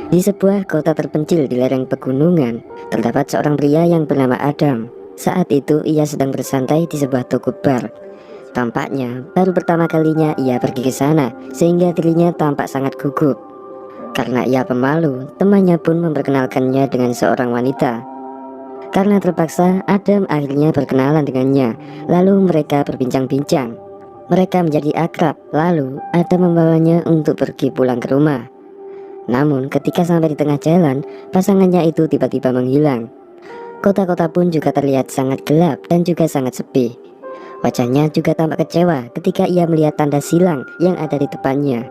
Di sebuah kota terpencil di lereng pegunungan, terdapat seorang pria yang bernama Adam. Saat itu ia sedang bersantai di sebuah toko bar. Tampaknya baru pertama kalinya ia pergi ke sana, sehingga dirinya tampak sangat gugup. Karena ia pemalu, temannya pun memperkenalkannya dengan seorang wanita. Karena terpaksa, Adam akhirnya berkenalan dengannya. Lalu mereka berbincang-bincang. Mereka menjadi akrab. Lalu Adam membawanya untuk pergi pulang ke rumah. Namun ketika sampai di tengah jalan, pasangannya itu tiba-tiba menghilang. Kota-kota pun juga terlihat sangat gelap dan juga sangat sepi. Wajahnya juga tampak kecewa ketika ia melihat tanda silang yang ada di depannya.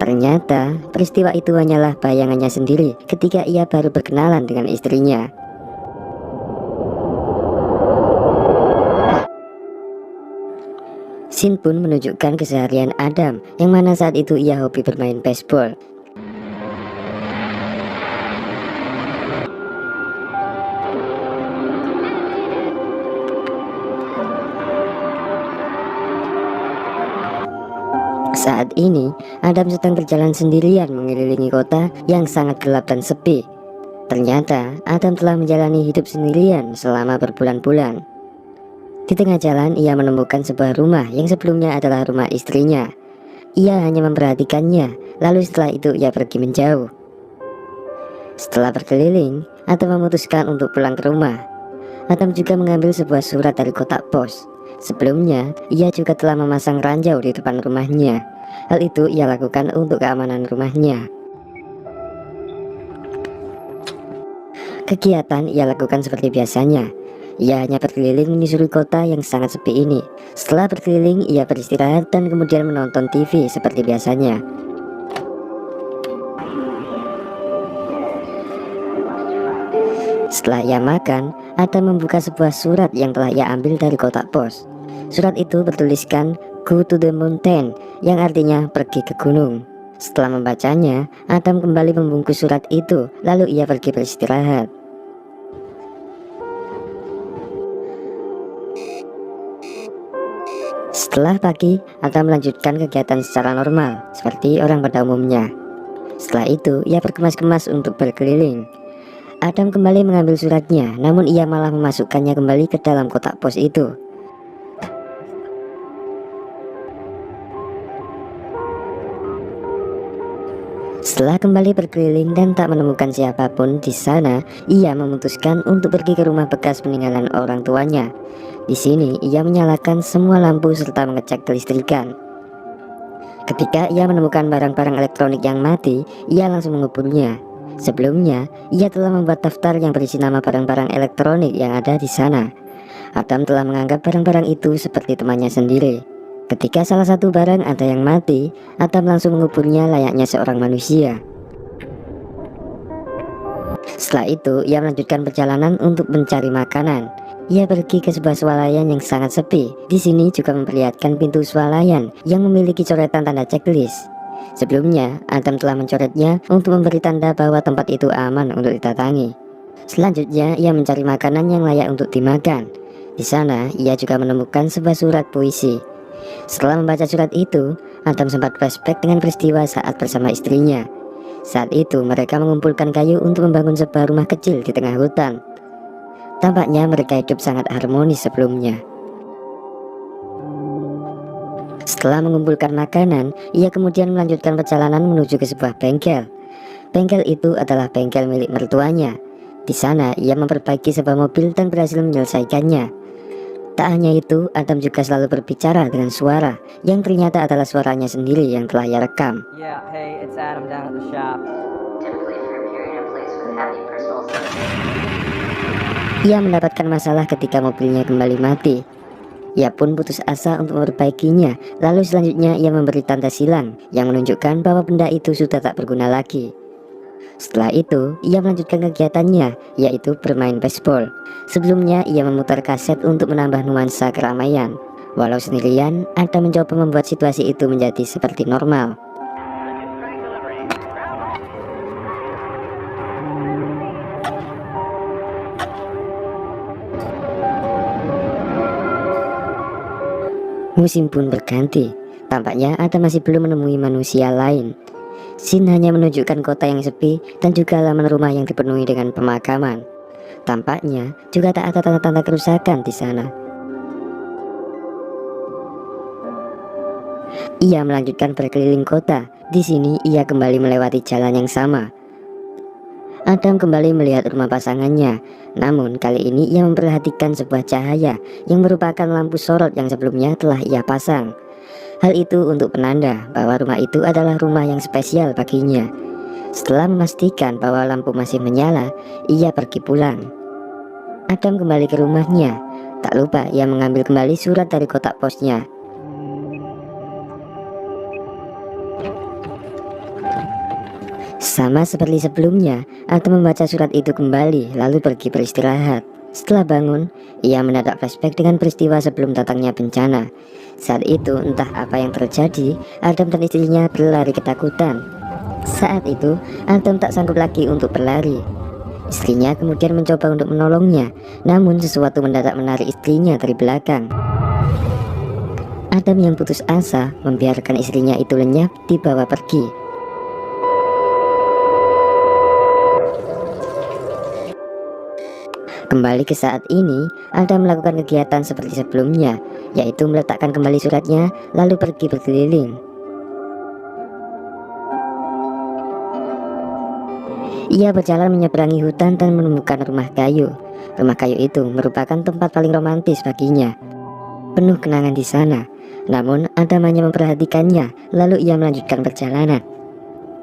Ternyata peristiwa itu hanyalah bayangannya sendiri ketika ia baru berkenalan dengan istrinya. Scene pun menunjukkan keseharian Adam, yang mana saat itu ia hobi bermain baseball. Saat ini, Adam sedang berjalan sendirian mengelilingi kota yang sangat gelap dan sepi. Ternyata, Adam telah menjalani hidup sendirian selama berbulan-bulan. Di tengah jalan, ia menemukan sebuah rumah yang sebelumnya adalah rumah istrinya. Ia hanya memperhatikannya, lalu setelah itu ia pergi menjauh. Setelah berkeliling, Adam memutuskan untuk pulang ke rumah. Adam juga mengambil sebuah surat dari kotak pos. Sebelumnya, ia juga telah memasang ranjau di depan rumahnya. Hal itu ia lakukan untuk keamanan rumahnya. Kegiatan ia lakukan seperti biasanya. Ia hanya berkeliling menyusuri kota yang sangat sepi ini. Setelah berkeliling, ia beristirahat dan kemudian menonton TV seperti biasanya. Setelah ia makan, Adam membuka sebuah surat yang telah ia ambil dari kotak pos. Surat itu bertuliskan "Go to the mountain", yang artinya pergi ke gunung. Setelah membacanya, Adam kembali membungkus surat itu, lalu ia pergi beristirahat. Setelah pagi, Adam melanjutkan kegiatan secara normal, seperti orang pada umumnya. Setelah itu, ia berkemas-kemas untuk berkeliling. Adam kembali mengambil suratnya, namun ia malah memasukkannya kembali ke dalam kotak pos itu. Setelah kembali berkeliling dan tak menemukan siapapun di sana, ia memutuskan untuk pergi ke rumah bekas peninggalan orang tuanya. Di sini, ia menyalakan semua lampu serta mengecek kelistrikan. Ketika ia menemukan barang-barang elektronik yang mati, ia langsung menguburnya. Sebelumnya, ia telah membuat daftar yang berisi nama barang-barang elektronik yang ada di sana. Adam telah menganggap barang-barang itu seperti temannya sendiri. Ketika salah satu barang ada yang mati, Adam langsung menguburnya layaknya seorang manusia. Setelah itu, ia melanjutkan perjalanan untuk mencari makanan. Ia pergi ke sebuah swalayan yang sangat sepi. Di sini juga memperlihatkan pintu swalayan yang memiliki coretan tanda checklist. Sebelumnya, Adam telah mencoretnya untuk memberi tanda bahwa tempat itu aman untuk didatangi. Selanjutnya, ia mencari makanan yang layak untuk dimakan. Di sana, ia juga menemukan sebuah surat puisi. Setelah membaca surat itu, Adam sempat flashback dengan peristiwa saat bersama istrinya. Saat itu mereka mengumpulkan kayu untuk membangun sebuah rumah kecil di tengah hutan. Tampaknya mereka hidup sangat harmonis sebelumnya. Setelah mengumpulkan makanan, ia kemudian melanjutkan perjalanan menuju ke sebuah bengkel. Bengkel itu adalah bengkel milik mertuanya. Di sana ia memperbaiki sebuah mobil dan berhasil menyelesaikannya. Tak hanya itu, Adam juga selalu berbicara dengan suara yang ternyata adalah suaranya sendiri yang telah ia rekam. Yeah, hey, it's Adam down at the shop. Ia mendapatkan masalah ketika mobilnya kembali mati. Ia pun putus asa untuk memperbaikinya. Lalu selanjutnya ia memberi tanda silang yang menunjukkan bahwa benda itu sudah tak berguna lagi. Setelah itu, ia melanjutkan kegiatannya, yaitu bermain baseball. Sebelumnya, ia memutar kaset untuk menambah nuansa keramaian. Walau sendirian, Adam mencoba membuat situasi itu menjadi seperti normal. Musim pun berganti. Tampaknya Adam masih belum menemui manusia lain. Scene hanya menunjukkan kota yang sepi dan juga halaman rumah yang dipenuhi dengan pemakaman. Tampaknya juga tak ada tanda-tanda kerusakan di sana. Ia melanjutkan berkeliling kota. Di sini ia kembali melewati jalan yang sama. Adam kembali melihat rumah pasangannya. Namun kali ini ia memperhatikan sebuah cahaya yang merupakan lampu sorot yang sebelumnya telah ia pasang. Hal itu untuk penanda bahwa rumah itu adalah rumah yang spesial baginya. Setelah memastikan bahwa lampu masih menyala, ia pergi pulang. Adam kembali ke rumahnya. Tak lupa ia mengambil kembali surat dari kotak posnya. Sama seperti sebelumnya, Adam membaca surat itu kembali lalu pergi beristirahat. Setelah bangun, ia mendadak flashback dengan peristiwa sebelum datangnya bencana. Saat itu entah apa yang terjadi, Adam dan istrinya berlari ketakutan. Saat itu Adam tak sanggup lagi untuk berlari. Istrinya kemudian mencoba untuk menolongnya, namun sesuatu mendadak menarik istrinya dari belakang. Adam yang putus asa membiarkan istrinya itu lenyap dibawa pergi. Kembali ke saat ini, Adam melakukan kegiatan seperti sebelumnya, yaitu meletakkan kembali suratnya lalu pergi berkeliling. Ia berjalan menyeberangi hutan dan menemukan rumah kayu. Rumah kayu itu merupakan tempat paling romantis baginya. Penuh kenangan di sana. Namun Adam hanya memperhatikannya, lalu ia melanjutkan perjalanan.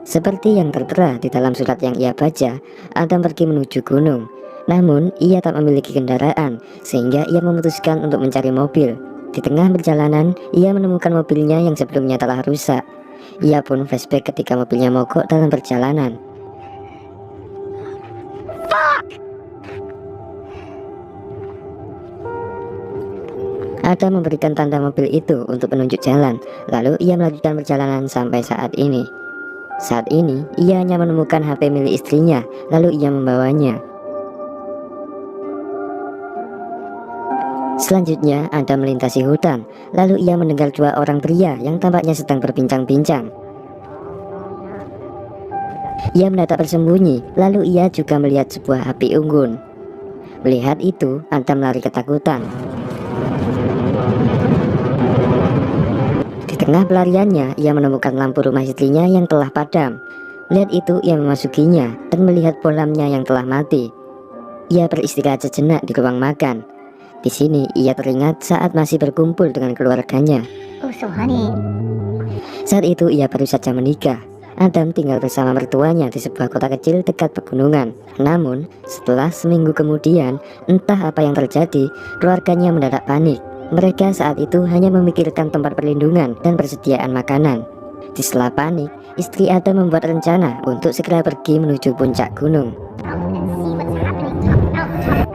Seperti yang tertera di dalam surat yang ia baca, Adam pergi menuju gunung. Namun ia tak memiliki kendaraan, sehingga ia memutuskan untuk mencari mobil. Di tengah perjalanan, ia menemukan mobilnya yang sebelumnya telah rusak. Ia pun flashback ketika mobilnya mogok dalam perjalanan. Adam memberikan tanda mobil itu untuk penunjuk jalan, lalu ia melanjutkan perjalanan sampai saat ini. Saat ini, ia hanya menemukan HP milik istrinya, lalu ia membawanya. Selanjutnya, Adam melintasi hutan, lalu ia mendengar dua orang pria yang tampaknya sedang berbincang-bincang. Ia mendadak bersembunyi, lalu ia juga melihat sebuah api unggun. Melihat itu, Adam lari ketakutan. Di tengah pelariannya, ia menemukan lampu rumah istrinya yang telah padam. Melihat itu, ia memasukinya dan melihat bolamnya yang telah mati. Ia beristirahat sejenak di ruang makan. Di sini ia teringat saat masih berkumpul dengan keluarganya. Oh, so honey. Saat itu ia baru saja menikah. Adam tinggal bersama mertuanya di sebuah kota kecil dekat pegunungan. Namun setelah seminggu kemudian, entah apa yang terjadi, keluarganya mendadak panik. Mereka saat itu hanya memikirkan tempat perlindungan dan persediaan makanan. Di sela panik, istri Adam membuat rencana untuk segera pergi menuju puncak gunung.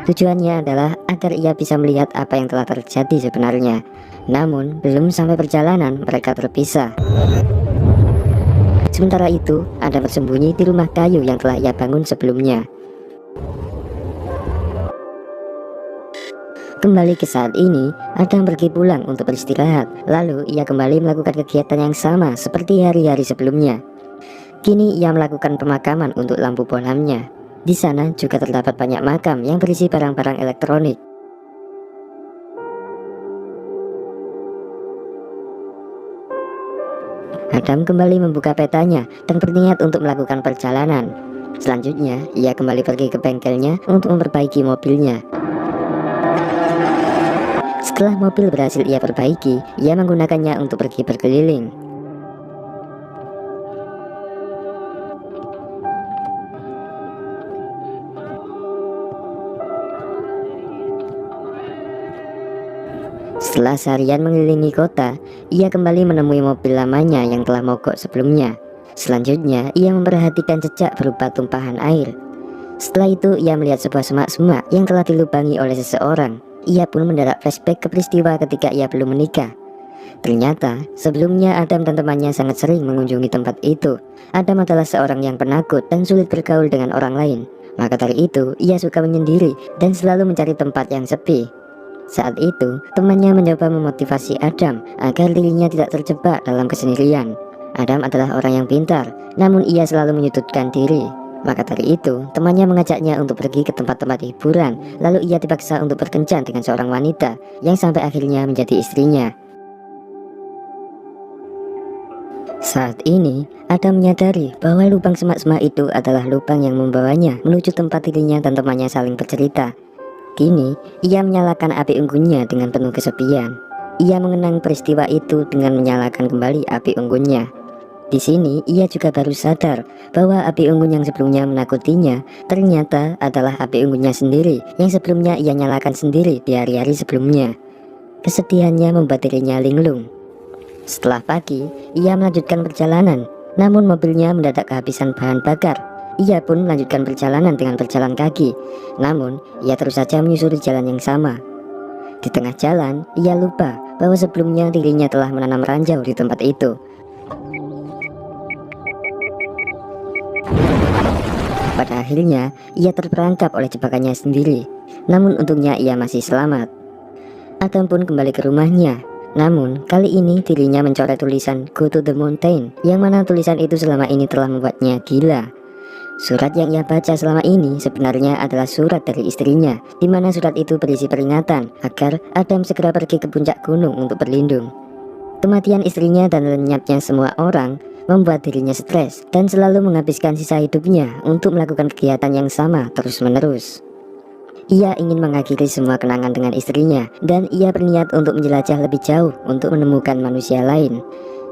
Tujuannya adalah agar ia bisa melihat apa yang telah terjadi sebenarnya. Namun belum sampai perjalanan mereka terpisah. Sementara itu, Adam bersembunyi di rumah kayu yang telah ia bangun sebelumnya. Kembali ke saat ini, Adam pergi pulang untuk beristirahat. Lalu ia kembali melakukan kegiatan yang sama seperti hari-hari sebelumnya. Kini ia melakukan pemakaman untuk lampu bolamnya. Di sana juga terdapat banyak makam yang berisi barang-barang elektronik. Adam kembali membuka petanya dan berniat untuk melakukan perjalanan. Selanjutnya, ia kembali pergi ke bengkelnya untuk memperbaiki mobilnya. Setelah mobil berhasil ia perbaiki, ia menggunakannya untuk pergi berkeliling. Setelah seharian mengelilingi kota, ia kembali menemui mobil lamanya yang telah mogok sebelumnya. Selanjutnya, ia memperhatikan jejak berupa tumpahan air. Setelah itu, ia melihat sebuah semak-semak yang telah dilubangi oleh seseorang. Ia pun mendadak flashback ke peristiwa ketika ia belum menikah. Ternyata, sebelumnya Adam dan temannya sangat sering mengunjungi tempat itu. Adam adalah seorang yang penakut dan sulit bergaul dengan orang lain. Maka dari itu, ia suka menyendiri dan selalu mencari tempat yang sepi. Saat itu, temannya mencoba memotivasi Adam agar dirinya tidak terjebak dalam kesendirian. Adam adalah orang yang pintar, namun ia selalu menyudutkan diri. Maka dari itu, temannya mengajaknya untuk pergi ke tempat-tempat hiburan, lalu ia dipaksa untuk berkencan dengan seorang wanita yang sampai akhirnya menjadi istrinya. Saat ini, Adam menyadari bahwa lubang semak-semak itu adalah lubang yang membawanya menuju tempat dirinya dan temannya saling bercerita. Kini, ia menyalakan api unggunnya dengan penuh kesepian. Ia mengenang peristiwa itu dengan menyalakan kembali api unggunnya. Di sini, ia juga baru sadar bahwa api unggun yang sebelumnya menakutinya ternyata adalah api unggunnya sendiri yang sebelumnya ia nyalakan sendiri di hari-hari sebelumnya. Kesedihannya membuat dirinya linglung. Setelah pagi, ia melanjutkan perjalanan, namun mobilnya mendadak kehabisan bahan bakar. Ia pun melanjutkan perjalanan dengan berjalan kaki, namun ia terus saja menyusuri jalan yang sama. Di tengah jalan, ia lupa bahwa sebelumnya dirinya telah menanam ranjau di tempat itu. Pada akhirnya, ia terperangkap oleh jebakannya sendiri. Namun untungnya ia masih selamat. Adam pun kembali ke rumahnya. Namun, kali ini dirinya mencoret tulisan "Go to the mountain", yang mana tulisan itu selama ini telah membuatnya gila. Surat yang ia baca selama ini sebenarnya adalah surat dari istrinya, di mana surat itu berisi peringatan agar Adam segera pergi ke puncak gunung untuk berlindung. Kematian istrinya dan lenyapnya semua orang membuat dirinya stres dan selalu menghabiskan sisa hidupnya untuk melakukan kegiatan yang sama terus-menerus. Ia ingin mengakhiri semua kenangan dengan istrinya dan ia berniat untuk menjelajah lebih jauh untuk menemukan manusia lain.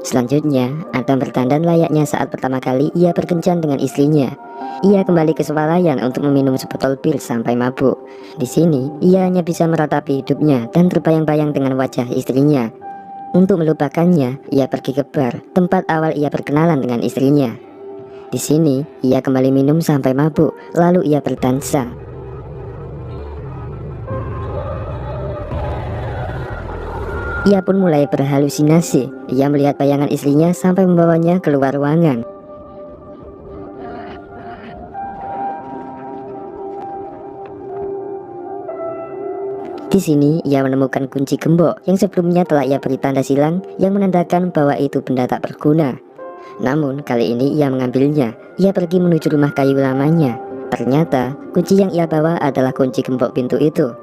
Selanjutnya, Adam berdandan layaknya saat pertama kali ia berkencan dengan istrinya. Ia kembali ke swalayan untuk meminum sebotol bir sampai mabuk. Di sini, ia hanya bisa meratapi hidupnya dan terbayang-bayang dengan wajah istrinya. Untuk melupakannya, ia pergi ke bar, tempat awal ia berkenalan dengan istrinya. Di sini, ia kembali minum sampai mabuk, lalu ia berdansa. Ia pun mulai berhalusinasi. Ia melihat bayangan istrinya sampai membawanya keluar ruangan. Di sini, ia menemukan kunci gembok yang sebelumnya telah ia beri tanda silang yang menandakan bahwa itu benda tak berguna. Namun, kali ini ia mengambilnya. Ia pergi menuju rumah kayu lamanya. Ternyata, kunci yang ia bawa adalah kunci gembok pintu itu.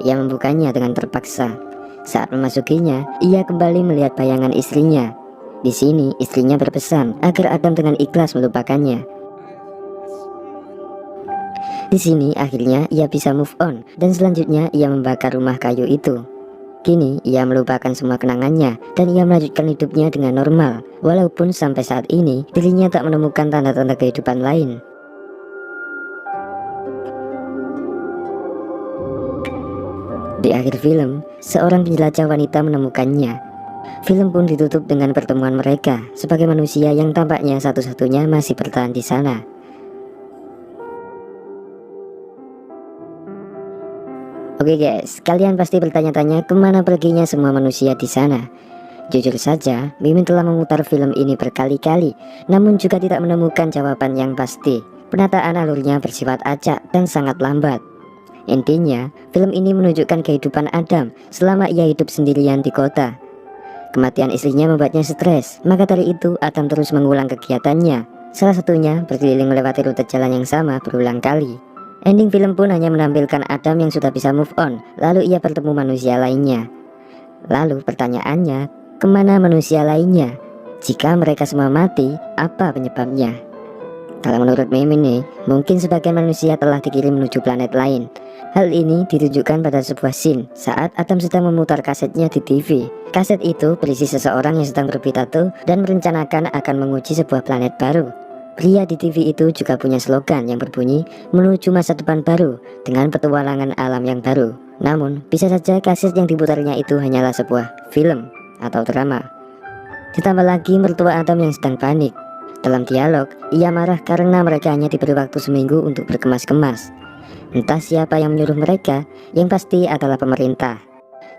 Ia membukanya dengan terpaksa. Saat memasukinya, ia kembali melihat bayangan istrinya. Di sini, istrinya berpesan agar Adam dengan ikhlas melupakannya. Di sini akhirnya ia bisa move on dan selanjutnya ia membakar rumah kayu itu. Kini ia melupakan semua kenangannya dan ia melanjutkan hidupnya dengan normal. Walaupun sampai saat ini dirinya tak menemukan tanda-tanda kehidupan lain. Di akhir film, seorang penjelajah wanita menemukannya. Film pun ditutup dengan pertemuan mereka sebagai manusia yang tampaknya satu-satunya masih bertahan di sana. Oke guys, kalian pasti bertanya-tanya kemana perginya semua manusia di sana. Jujur saja, Mimin telah memutar film ini berkali-kali, namun juga tidak menemukan jawaban yang pasti. Penataan alurnya bersifat acak dan sangat lambat. Intinya, film ini menunjukkan kehidupan Adam selama ia hidup sendirian di kota. Kematian istrinya membuatnya stres, maka dari itu Adam terus mengulang kegiatannya. Salah satunya berkeliling melewati rute jalan yang sama berulang kali. Ending film pun hanya menampilkan Adam yang sudah bisa move on, lalu ia bertemu manusia lainnya. Lalu pertanyaannya, kemana manusia lainnya? Jika mereka semua mati, apa penyebabnya? Kalau menurut Mimin nih, mungkin sebagian manusia telah dikirim menuju planet lain. Hal ini ditunjukkan pada sebuah scene saat Adam sedang memutar kasetnya di TV. Kaset itu berisi seseorang yang sedang berpidato dan merencanakan akan menguji sebuah planet baru. Pria di TV itu juga punya slogan yang berbunyi menuju masa depan baru dengan petualangan alam yang baru. Namun, bisa saja kaset yang diputarnya itu hanyalah sebuah film atau drama. Ditambah lagi mertua Adam yang sedang panik. Dalam dialog, ia marah karena mereka hanya diberi waktu seminggu untuk berkemas-kemas. Entah siapa yang menyuruh mereka, yang pasti adalah pemerintah.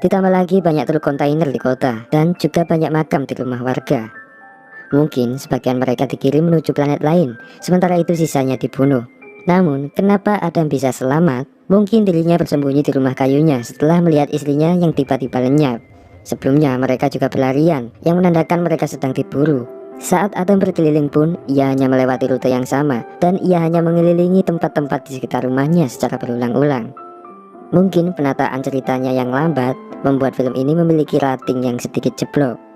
Ditambah lagi banyak truk kontainer di kota dan juga banyak makam di rumah warga. Mungkin sebagian mereka dikirim menuju planet lain, sementara itu sisanya dibunuh. Namun, kenapa Adam bisa selamat? Mungkin dirinya bersembunyi di rumah kayunya setelah melihat istrinya yang tiba-tiba lenyap. Sebelumnya mereka juga berlarian, yang menandakan mereka sedang diburu. Saat Adam berkeliling pun, ia hanya melewati rute yang sama, dan ia hanya mengelilingi tempat-tempat di sekitar rumahnya secara berulang-ulang. Mungkin penataan ceritanya yang lambat membuat film ini memiliki rating yang sedikit jeblok.